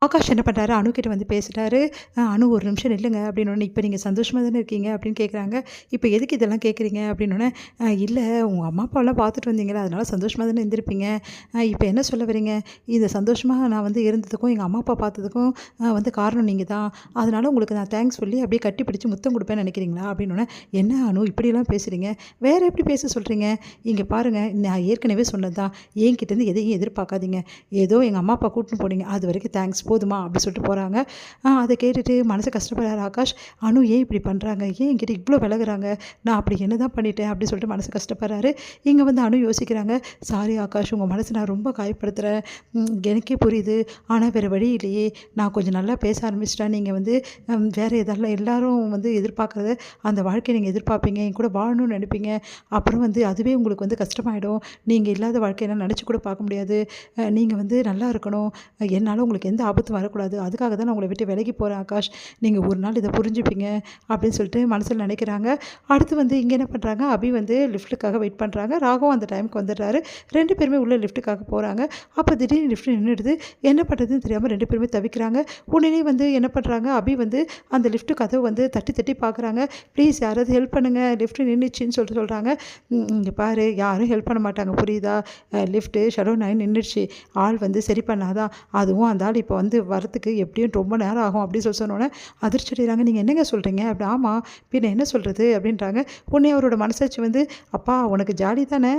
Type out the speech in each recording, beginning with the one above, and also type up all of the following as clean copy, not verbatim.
ஆகாஷ் என்ன பண்ணுறாரு, அணுக்கிட்ட வந்து பேசுகிறாரு. அணு ஒரு நிமிஷம் நில்லுங்க அப்படின்னோடனே, இப்போ நீங்கள் சந்தோஷமாக தானே இருக்கீங்க அப்படின்னு கேட்குறாங்க. இப்போ எதுக்கு இதெல்லாம் கேட்குறீங்க அப்படின்னோடனே, இல்லை உங்கள் அம்மா அப்பாவெல்லாம் பார்த்துட்டு வந்தீங்களா, அதனால சந்தோஷமாக தானே இருந்திருப்பீங்க. இப்போ என்ன சொல்ல வரீங்க, இந்த சந்தோஷமாக நான் வந்து இருந்ததுக்கும் எங்கள் அம்மா அப்பா பார்த்ததுக்கும் வந்து காரணம் நீங்கள் தான். அதனால் உங்களுக்கு நான் தேங்க்ஸ் சொல்லி அப்படியே கட்டி பிடிச்சி முத்தம் கொடுப்பேன்னு நினைக்கிறீங்களா அப்படின்னோடனே, என்ன அணு இப்படியெல்லாம் பேசுகிறீங்க, வேறு எப்படி பேச சொல்கிறீங்க, இங்கே பாருங்கள் நான் ஏற்கனவே சொன்னது தான், என்கிட்டேருந்து எதையும் எதிர்பார்க்காதீங்க, ஏதோ எங்கள் அம்மா அப்பா கூட்டின்னு போனீங்க அது வரைக்கும் தேங்க்ஸ் போதுமா அப்படி சொல்லிட்டு போகிறாங்க. அதை கேட்டுட்டு மனசு கஷ்டப்படுறாரு ஆகாஷ். அணு ஏன் இப்படி பண்ணுறாங்க, ஏன் என்கிட்ட இவ்வளோ விலகுறாங்க, நான் அப்படி என்ன தான் பண்ணிட்டேன் அப்படி சொல்லிட்டு மனசு கஷ்டப்படுறாரு. இங்கே வந்து அணு யோசிக்கிறாங்க, சாரி ஆகாஷ் உங்கள் மனசை நான் ரொம்ப காயப்படுத்துகிறேன், எனக்கே புரியுது, ஆனால் வேறு வழி இல்லையே, நான் கொஞ்சம் நல்லா பேச ஆரம்பிச்சிட்டேன், நீங்கள் வந்து வேறு எதெல்லாம் எல்லாரும் வந்து எதிர்பார்க்குறது அந்த வாழ்க்கையை நீங்கள் எதிர்பார்ப்பீங்க, என் கூட வாழணும்னு நினைப்பீங்க, அப்புறம் வந்து அதுவே உங்களுக்கு வந்து கஷ்டமாயிடும், நீங்கள் இல்லாத வாழ்க்கையெல்லாம் நினச்சி கூட பார்க்க முடியாது, நீங்கள் வந்து நல்லா இருக்கணும், என்னால் உங்களுக்கு எந்த ஆபத்தும் வரக்கூடாது, அதுக்காக தான் நான் உங்களை விட்டு விலகி போகிறேன் ஆகாஷ், நீங்கள் ஒரு நாள் இதை புரிஞ்சுப்பீங்க அப்படின்னு சொல்லிட்டு மனசில் நினைக்கிறாங்க. அடுத்து வந்து இங்கே என்ன பண்ணுறாங்க, அபி வந்து லிஃப்ட்டுக்காக வெயிட் பண்ணுறாங்க. ராகவும் அந்த டைமுக்கு வந்துடுறாரு. 2 பேருமே உள்ள லிஃப்ட்டுக்காக போகிறாங்க. அப்போ திடீர்னு லிஃப்ட் நின்றுடுது. என்ன பண்ணுறதுன்னு தெரியாமல் 2 பேருமே தவிக்கிறாங்க. உடனே வந்து என்ன பண்ணுறாங்க, அபி வந்து அந்த லிஃப்ட்டு கதவை வந்து தட்டி தட்டி பார்க்குறாங்க. ப்ளீஸ் யாராவது ஹெல்ப் பண்ணுங்கள், லிஃப்ட்டு நின்றுச்சின்னு சொல்லிட்டு சொல்கிறாங்க. இங்கே பாரு யாரும் ஹெல்ப் பண்ண மாட்டாங்க புரியுதா, லிஃப்ட்டு ஷடோன் ஆகி நின்றுடுச்சு, ஆள் வந்து சரி பண்ணாதான், அதுவும் அந்த ஆள் இப்போ வந்து வரத்துக்கு எப்படியும் ரொம்ப நேரம் ஆகும் அப்படின்னு சொல்லி சொன்னோன்னே அதிர்ச்சி அடைகிறாங்க. நீங்கள் என்னங்க சொல்கிறீங்க அப்படி, ஆமாம் பின்ன என்ன சொல்கிறது அப்படின்றாங்க. உடனே அவரோட மனசாட்சி வந்து, அப்பா உனக்கு ஜாலி தானே,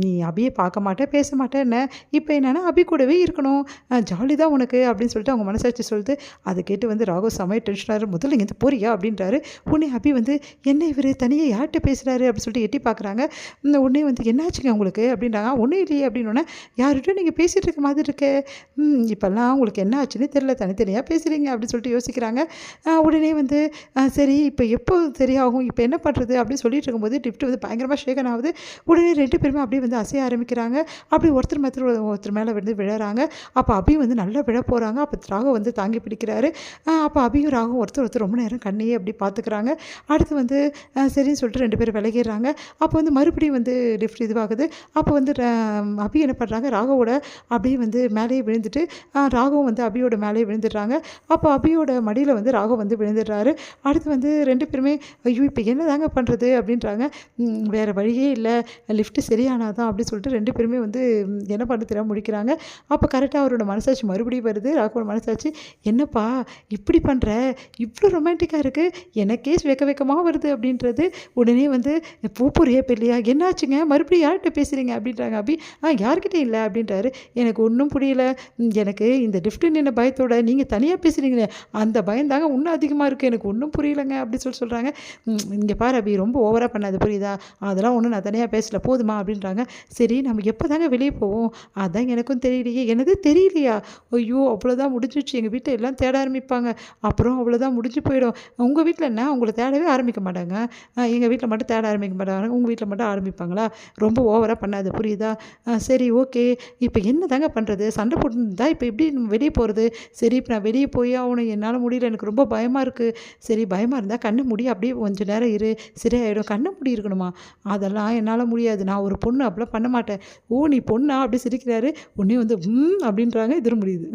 நீ அபியை பார்க்க மாட்டேன் பேச மாட்டேன் என்ன, இப்போ என்னென்னா அபி கூடவே இருக்கணும், ஜாலி தான் உனக்கு அப்படின்னு சொல்லிட்டு அவங்க மனசாட்சி சொல்லுது. அதை கேட்டு வந்து ராகு செமைய டென்ஷனாரு. முதல்ல இங்கேருந்து போறியா அப்படின்றாரு. உடனே அபி வந்து என்ன இவர் தனியாக யார்கிட்ட பேசுகிறாரு அப்படின்னு சொல்லிட்டு எட்டி பார்க்குறாங்க. உடனே வந்து என்னாச்சுங்க உங்களுக்கு அப்படின்றாங்க. ஒன்றும் இல்லையே அப்படின்னோடனே, யார்கிட்டும் நீங்கள் பேசிகிட்டு இருக்க மாதிரி இருக்கே, இப்போல்லாம் உங்களுக்கு என்ன ஆச்சுன்னு தெரியல, தனித்தனியாக பேசுகிறீங்க அப்படின்னு சொல்லிட்டு யோசிக்கிறாங்க. உடனே வந்து சரி இப்போ எப்போ சரியாகும், இப்போ என்ன பண்ணுறது அப்படின்னு சொல்லிட்டு இருக்கும்போது லிஃப்ட் வந்து பயங்கரமாக ஷேக்கன் ஆகுது. உடனே 2 பேருமே அப்படியே வந்து அசைய ஆரம்பிக்கிறாங்க. அப்படி ஒருத்தர் மேலே வந்து விழறாங்க. அப்போ அபி வந்து நல்லா விழ போகிறாங்க. அப்போ ராகு வந்து தாங்கி பிடிக்கிறாரு. அப்போ அபியும் ராகும் ஒருத்தர் ரொம்ப நேரம் கண்ணையே அப்படி பார்த்துக்கிறாங்க. அடுத்து வந்து சரின்னு சொல்லிட்டு 2 பேரும் விலகிடுறாங்க. அப்போ வந்து மறுபடியும் வந்து லிஃப்ட் இதுவாகுது. அப்போ வந்து அபி என்ன பண்ணுறாங்க, ராகுவோட அப்படியே வந்து மேலேயே விழுந்துட்டு ராகவும் வந்து அபியோட மேலேயே விழுந்துடுறாங்க. அப்போ அபியோட மடியில் வந்து ராகு வந்து விழுந்துடுறாரு. அடுத்து வந்து 2 பேருமே ஐயோ இப்போ என்ன தாங்க பண்ணுறது அப்படின்றாங்க. வேறு வழியே இல்லை, லிஃப்ட்டு சரியானாதான் அப்படின்னு சொல்லிட்டு 2 பேருமே வந்து என்ன பண்ண தெரியாமல் முடிக்கிறாங்க. அப்போ கரெக்டாக அவரோட மனசாட்சி மறுபடியும் வருது. ராகுவோட மனசாட்சி, என்னப்பா இப்படி பண்ணுற, இவ்வளோ ரொமான்டிக்காக இருக்குது, எனக்கே வெக்கமாக வருது அப்படின்றது. உடனே வந்து பூப்பொரியா பெல்லையா என்னாச்சுங்க, மறுபடியும் யார்கிட்ட பேசுகிறீங்க அப்படின்றாங்க. அபி யார்கிட்டையும் இல்லை அப்படின்றாரு. எனக்கு ஒன்றும் புரியல, எனக்கு இந்த லிஃப்ட்டு நின்ன பயத்தோட நீங்கள் தனியாக பேசுகிறீங்களே அந்த பயந்தாங்க இன்னும் அதிகமாக இருக்குது, எனக்கு ஒன்றும் புரியலைங்க அப்படி சொல்கிறாங்க. இங்கே பாரு அபி ரொம்ப ஓவராக பண்ணாது புரியுதா, அதெல்லாம் ஒன்றும் நான் தனியாக பேசல போதுமா அப்படின்றாங்க. சரி நம்ம எப்போ தாங்க வெளியே போவோம், அதான் எனக்கும் தெரியலையே, எனது தெரியலையா, ஐயோ அவ்வளோதான் முடிஞ்சிச்சு, எங்கள் வீட்டில் எல்லாம் தேட ஆரம்பிப்பாங்க, அப்புறம் அவ்வளோதான் முடிஞ்சு போயிடும். உங்கள் வீட்டில் என்ன உங்களை தேடவே ஆரம்பிக்க மாட்டாங்க, எங்கள் வீட்டில் மட்டும் தேட ஆரம்பிக்க மாட்டாங்க, உங்கள் வீட்டில் மட்டும் ஆரம்பிப்பாங்களா, ரொம்ப ஓவராக பண்ணாது புரியுதா. சரி ஓகே இப்போ என்ன தாங்க பண்ணுறது, சண்டை போட்டுருந்தா இப்போ எப்படி வெளியே போகிறது, சரி இப்போ நான் வெளியே போய் ஆகணும், என்னால் முடியல, எனக்கு ரொம்ப பயமாக இருக்குது. சரி பயமாக இருந்தால் கண்ணு மூடி அப்படியே கொஞ்சம் நேரம் இரு, சரியாயிடும். கண்ணு மூடி இருக்கணுமா, அதெல்லாம் என்னால் முடியாது, நான் ஒரு பொண்ணு அப்படிலாம் பண்ண மாட்டேன். ஓ நீ பொண்ணா அப்படி சிரிக்கிறாரு. உடனே வந்து அப்படின்றாங்க. இது முடியுது.